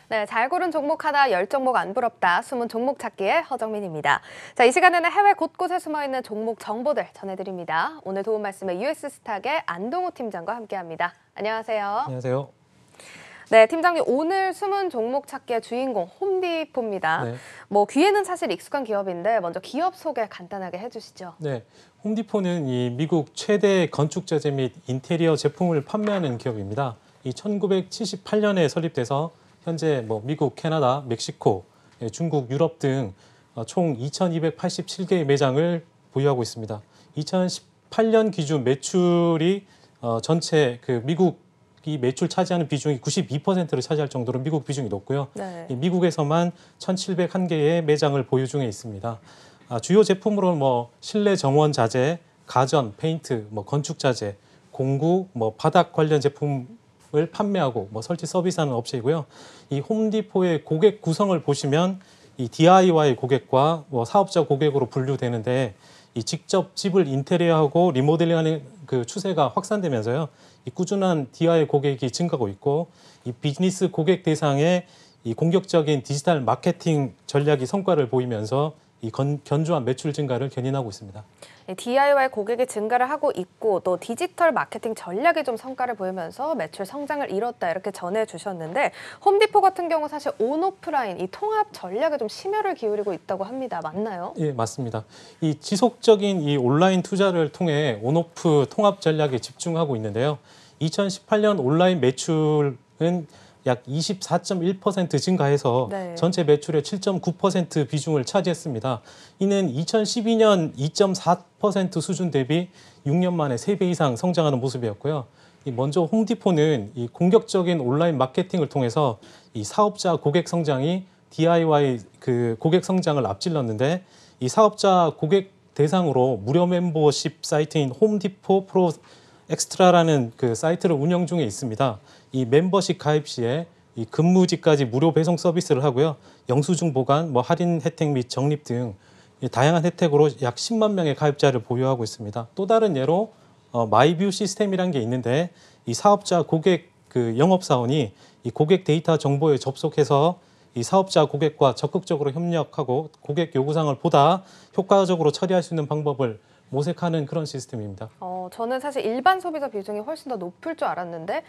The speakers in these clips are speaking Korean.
네, 잘 고른 종목 하나 10종목 안 부럽다. 숨은 종목 찾기의 허정민입니다. 자, 이 시간에는 해외 곳곳에 숨어있는 종목 정보들 전해드립니다. 오늘 도움 말씀에 US스탁의 안동우 팀장과 함께합니다. 안녕하세요. 안녕하세요. 네, 팀장님 오늘 숨은 종목 찾기의 주인공 홈디포입니다. 네. 뭐 귀에는 사실 익숙한 기업인데 먼저 기업 소개 간단하게 해주시죠. 네, 홈디포는 이 미국 최대 건축 자재 및 인테리어 제품을 판매하는 기업입니다. 이 1978년에 설립돼서 현재 미국, 캐나다, 멕시코, 중국, 유럽 등 총 2,287개의 매장을 보유하고 있습니다. 2018년 기준 매출이 전체 미국이 매출 차지하는 비중이 92%를 차지할 정도로 미국 비중이 높고요. 네. 미국에서만 1,701개의 매장을 보유 중에 있습니다. 주요 제품으로는 실내 정원 자재, 가전, 페인트, 건축 자재, 공구, 바닥 관련 제품을 판매하고 설치 서비스하는 업체이고요. 이 홈디포의 고객 구성을 보시면 이 DIY 고객과 사업자 고객으로 분류되는데 이 직접 집을 인테리어하고 리모델링하는 그 추세가 확산되면서요. 이 꾸준한 DIY 고객이 증가하고 있고 이 비즈니스 고객 대상의 이 공격적인 디지털 마케팅 전략이 성과를 보이면서 이 견조한 매출 증가를 견인하고 있습니다. DIY 고객이 증가를 하고 있고 또 디지털 마케팅 전략이 좀 성과를 보이면서 매출 성장을 이뤘다 이렇게 전해주셨는데 홈디포 같은 경우 사실 온오프라인 이 통합 전략에 좀 심혈을 기울이고 있다고 합니다. 맞나요? 예, 맞습니다. 이 지속적인 이 온라인 투자를 통해 온오프 통합 전략에 집중하고 있는데요. 2018년 온라인 매출은 약 24.1% 증가해서 네. 전체 매출의 7.9% 비중을 차지했습니다. 이는 2012년 2.4% 수준 대비 6년 만에 3배 이상 성장하는 모습이었고요. 먼저 홈디포는 이 공격적인 온라인 마케팅을 통해서 이 사업자 고객 성장이 DIY 고객 성장을 앞질렀는데 이 사업자 고객 대상으로 무료 멤버십 사이트인 홈디포 프로 엑스트라라는 그 사이트를 운영 중에 있습니다. 이 멤버십 가입 시에 이 근무지까지 무료 배송 서비스를 하고요. 영수증 보관, 할인 혜택 및 적립 등 다양한 혜택으로 약 10만 명의 가입자를 보유하고 있습니다. 또 다른 예로 마이뷰 시스템이라는 게 있는데 이 사업자 고객 영업사원이 이 고객 데이터 정보에 접속해서 이 사업자 고객과 적극적으로 협력하고 고객 요구사항을 보다 효과적으로 처리할 수 있는 방법을 모색하는 그런 시스템입니다. 저는 사실 일반 소비자 비중이 훨씬 더 높을 줄 알았는데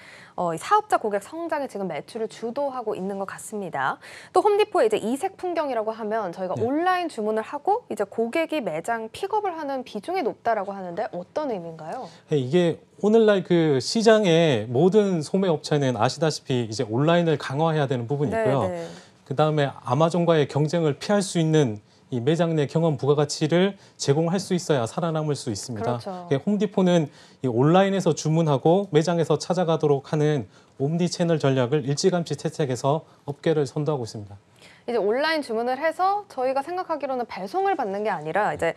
이 사업자 고객 성장이 지금 매출을 주도하고 있는 것 같습니다. 또 홈디포의 이제 이색 풍경이라고 하면 저희가 네. 온라인 주문을 하고 이제 고객이 매장 픽업을 하는 비중이 높다라고 하는데 어떤 의미인가요? 이게 오늘날 그 시장의 모든 소매 업체는 아시다시피 이제 온라인을 강화해야 되는 부분이 있고요. 네. 그다음에 아마존과의 경쟁을 피할 수 있는 이 매장 내 경험 부가가치를 제공할 수 있어야 살아남을 수 있습니다. 그렇죠. 홈디포는 이 온라인에서 주문하고 매장에서 찾아가도록 하는 옴니 채널 전략을 일찌감치 채택해서 업계를 선도하고 있습니다. 이제 온라인 주문을 해서 저희가 생각하기로는 배송을 받는 게 아니라 이제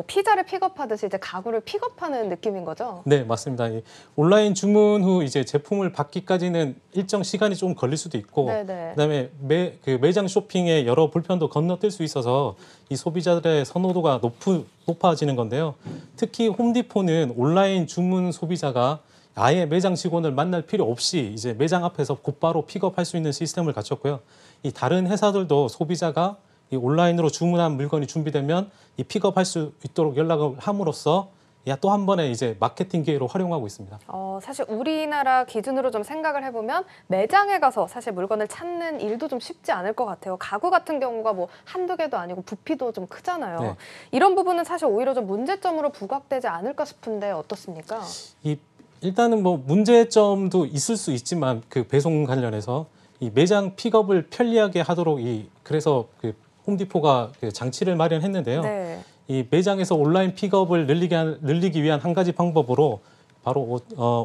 피자를 픽업하듯이 이제 가구를 픽업하는 느낌인 거죠? 네, 맞습니다. 이 온라인 주문 후 이제 제품을 받기까지는 일정 시간이 좀 걸릴 수도 있고, 네네. 그다음에 매장 쇼핑에 여러 불편도 건너뛸 수 있어서 이 소비자들의 선호도가 높아지는 건데요. 특히 홈디포는 온라인 주문 소비자가 아예 매장 직원을 만날 필요 없이 이제 매장 앞에서 곧바로 픽업할 수 있는 시스템을 갖췄고요. 이 다른 회사들도 소비자가 이 온라인으로 주문한 물건이 준비되면 이 픽업할 수 있도록 연락을 함으로써 또 한 번의 이제 마케팅 기회로 활용하고 있습니다. 사실 우리나라 기준으로 좀 생각을 해보면 매장에 가서 사실 물건을 찾는 일도 좀 쉽지 않을 것 같아요. 가구 같은 경우가 한두 개도 아니고 부피도 좀 크잖아요. 네. 이런 부분은 사실 오히려 좀 문제점으로 부각되지 않을까 싶은데 어떻습니까? 일단은 문제점도 있을 수 있지만 그 배송 관련해서 이 매장 픽업을 편리하게 하도록 그래서 홈디포가 장치를 마련했는데요. 네. 이 매장에서 온라인 픽업을 늘리기 위한 한 가지 방법으로 바로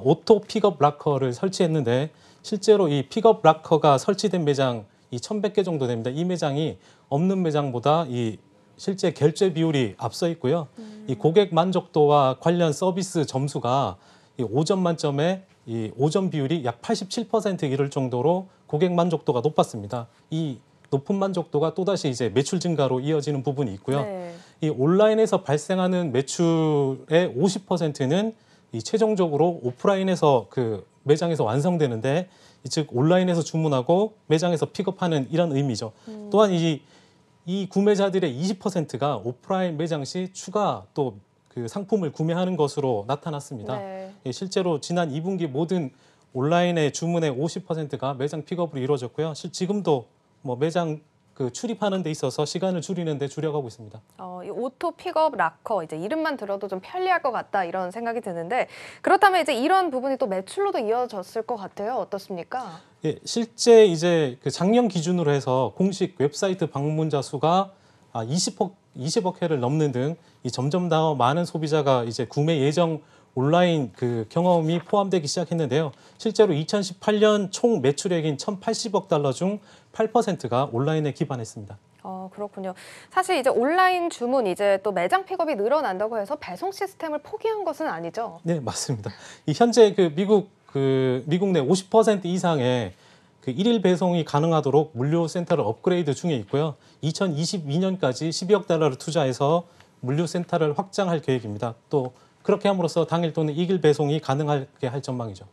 오토 픽업 락커를 설치했는데 실제로 이 픽업 락커가 설치된 매장 1,100개 정도 됩니다. 이 매장이 없는 매장보다 이 실제 결제 비율이 앞서 있고요. 이 고객 만족도와 관련 서비스 점수가 이 5점 만점에 이 5점 비율이 약 87% 이를 정도로 고객 만족도가 높았습니다. 이 높은 만족도가 또다시 이제 매출 증가로 이어지는 부분이 있고요. 네. 이 온라인에서 발생하는 매출의 50%는 이 최종적으로 오프라인에서 그 매장에서 완성되는데 즉 온라인에서 주문하고 매장에서 픽업하는 이런 의미죠. 또한 이 구매자들의 20%가 오프라인 매장 시 추가 또 그 상품을 구매하는 것으로 나타났습니다. 네. 예, 실제로 지난 2분기 모든 온라인의 주문의 50%가 매장 픽업으로 이루어졌고요. 지금도 뭐 매장 그 출입하는 데 있어서 시간을 줄이는 데 줄여가고 있습니다. 이 오토 픽업 락커 이제 이름만 들어도 좀 편리할 것 같다 이런 생각이 드는데 그렇다면 이제 이런 부분이 또 매출로도 이어졌을 것 같아요. 어떻습니까? 예, 실제 이제 그 작년 기준으로 해서 공식 웹사이트 방문자 수가 20억 회를 넘는 등 이 점점 더 많은 소비자가 이제 구매 예정 온라인 그 경험이 포함되기 시작했는데요. 실제로 2018년 총 매출액인 1,080억 달러 중 8%가 온라인에 기반했습니다. 그렇군요. 사실 이제 온라인 주문 이제 또 매장 픽업이 늘어난다고 해서 배송 시스템을 포기한 것은 아니죠. 네, 맞습니다. 현재 미국 내 50% 이상의 그 일일 배송이 가능하도록 물류 센터를 업그레이드 중에 있고요. 2022년까지 12억 달러를 투자해서 물류 센터를 확장할 계획입니다. 또 그렇게 함으로써 당일 또는 이길 배송이 가능하게 할 전망이죠.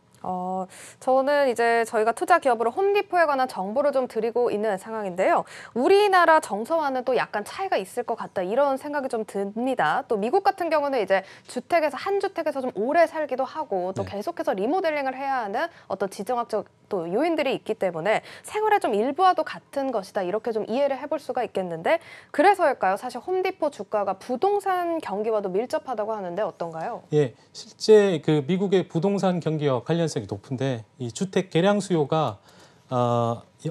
저는 이제 저희가 투자 기업으로 홈디포에 관한 정보를 좀 드리고 있는 상황인데요. 우리나라 정서와는 또 약간 차이가 있을 것 같다 이런 생각이 좀 듭니다. 또 미국 같은 경우는 이제 한 주택에서 좀 오래 살기도 하고 또 네. 계속해서 리모델링을 해야 하는 어떤 지정학적 또 요인들이 있기 때문에 생활의 좀 일부와도 같은 것이다 이렇게 좀 이해를 해볼 수가 있겠는데 그래서일까요? 사실 홈디포 주가가 부동산 경기와도 밀접하다고 하는데 어떤가요? 예, 실제 그 미국의 부동산 경기와 관련성이 높은데 이 주택 개량 수요가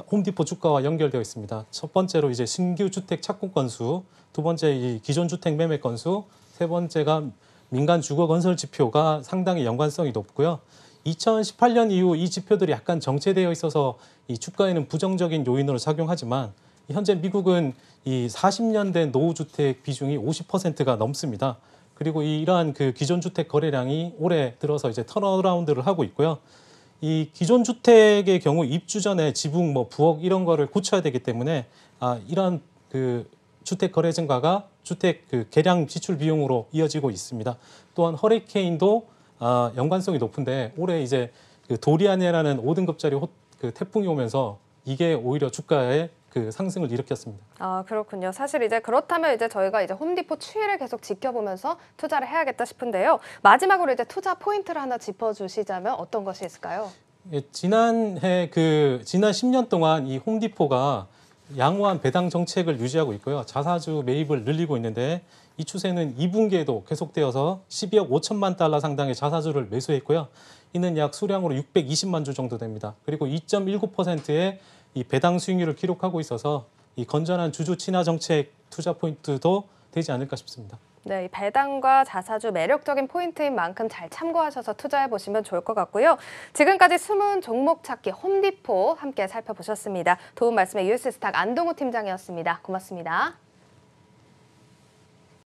홈디포 주가와 연결되어 있습니다. 첫 번째로 이제 신규 주택 착공 건수, 두 번째 이 기존 주택 매매 건수, 세 번째가 민간 주거 건설 지표가 상당히 연관성이 높고요. 2018년 이후 이 지표들이 약간 정체되어 있어서 이 주가에는 부정적인 요인으로 작용하지만 현재 미국은 이 40년 된 노후 주택 비중이 50%가 넘습니다. 그리고 이러한 그 기존 주택 거래량이 올해 들어서 이제 턴어라운드를 하고 있고요. 이 기존 주택의 경우 입주 전에 지붕 뭐 부엌 이런 거를 고쳐야 되기 때문에 이러한 그 주택 거래 증가가 주택 그 개량 지출 비용으로 이어지고 있습니다. 또한 허리케인도 연관성이 높은데 올해 이제 그 도리안이라는 5등급짜리 그 태풍이 오면서 이게 오히려 주가에 그 상승을 일으켰습니다. 그렇군요. 사실 이제 그렇다면 이제 저희가 이제 홈디포 추이를 계속 지켜보면서 투자를 해야겠다 싶은데요. 마지막으로 이제 투자 포인트를 하나 짚어주시자면 어떤 것이 있을까요? 예, 지난 10년 동안 이 홈디포가 양호한 배당 정책을 유지하고 있고요. 자사주 매입을 늘리고 있는데 이 추세는 2분기에도 계속되어서 12억 5천만 달러 상당의 자사주를 매수했고요. 이는 약 수량으로 620만 주 정도 됩니다. 그리고 2.19%의 이 배당 수익률을 기록하고 있어서 이 건전한 주주 친화 정책 투자 포인트도 되지 않을까 싶습니다. 네, 이 배당과 자사주 매력적인 포인트인 만큼 잘 참고하셔서 투자해 보시면 좋을 것 같고요. 지금까지 숨은 종목 찾기 홈디포 함께 살펴보셨습니다. 도움 말씀에 US스탁 안동호 팀장이었습니다. 고맙습니다.